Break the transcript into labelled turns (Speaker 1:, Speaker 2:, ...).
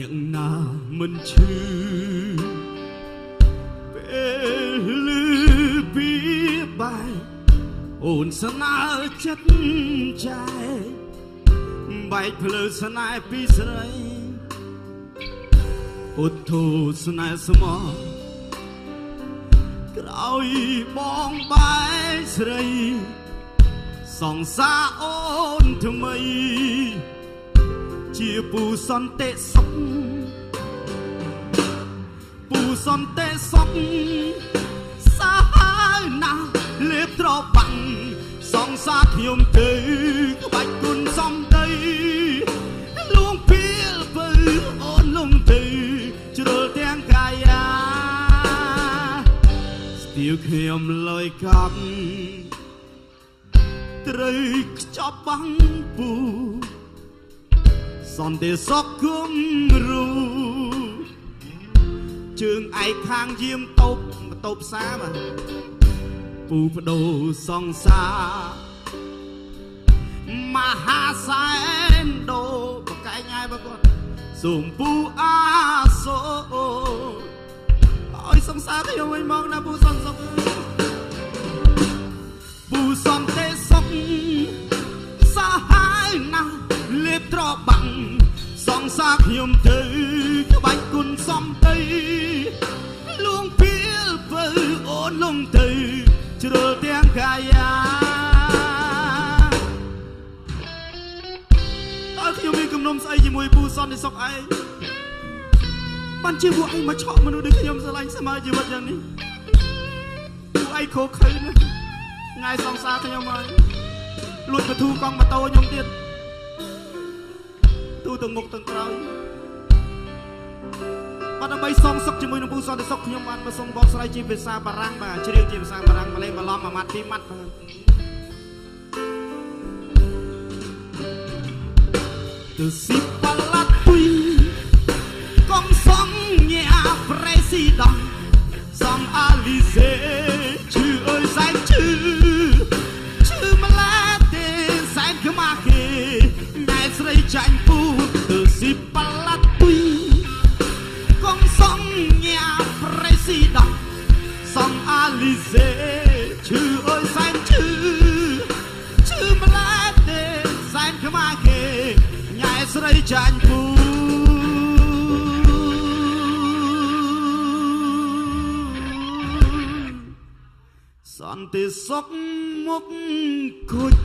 Speaker 1: អ្នកណាមិនឈឺពេលលឺពីបាយអូនស្នើចិត្តចែបែកភ្លើស្នេហ៍ពីស្រីពុទ្ធូស្នេហ៍ស្មោះក្រោយបងបែកស្រីសង្សារអូនថ្មីជាពូសន្តិសុខពូសន្តិសុខសាហាវណាស់លេបត្របាំងសង្សារខ្ញុំទៅក្បាច់គុណសំដីលួងពីលពើអូនលងទៅជ្រុលទាំងកាយាស្ទាវខ្ញុំលយកាប់ត្រូវខ្ចប់បាំងពូសន្តិសុខគុំរូជើងឯកខាងយាមតូបបន្ទប់ផ្សារបាទពូបដូរសង្សារមហាសែនដូបកែងហើយបងប្អូនសូមពូអាសូឲ្យសង្សារខ្ញុំវិញមកណាពូសន្តិសុខពូសន្តិសុខសាហាវណាស់លេបត្របាំងសង្សារខ្ញុំទៅក្បាច់គុណសំដីលួងពីលពើអូនលងទៅជ្រុលទាំងកាយាតើខ្ញុំមានគំនុំស្អីជាមួយពូសន្តិសុខឯងបានជាពួកឯងមកឆក់មនុស្សដូចខ្ញុំស្រឡាញ់ស្មើជីវិតយ៉ាងនេះពួកឯងខកខើណាថ្ងៃសង្សារខ្ញុំហើយលួចបទូកង់ម៉ូតូខ្ញុំទៀតទូទៅមុខទៅក្រោយបាត់ដើម្បីសងសឹកជាមួយនឹងពូសន្តិសុខខ្ញុំបានមកសុំបកស្រាយជាភាសាបារាំងបាទជ្រៀងជាភាសាបារាំងមកលេងបឡំមួយម៉ាត់ពីរម៉ាត់បាទទៅស៊ីបាឡាត់ពុយកងសងញ៉ាប្រេស៊ីដងសងអាលីសេឈឺអើយសែនឈឺម្លាទេសែនខ្មាស់គេណែស្រីចាញ់ពូទៅស៊ីបាឡាត់ពុយកងសងញ៉ាប្រេស៊ីដងសងអាលីសេឈឺអើយសែនឈឺម្លាទេសែនខ្មាស់គេញ៉ែស្រីចាញ់ពូសន្តិសុខមុខគុជ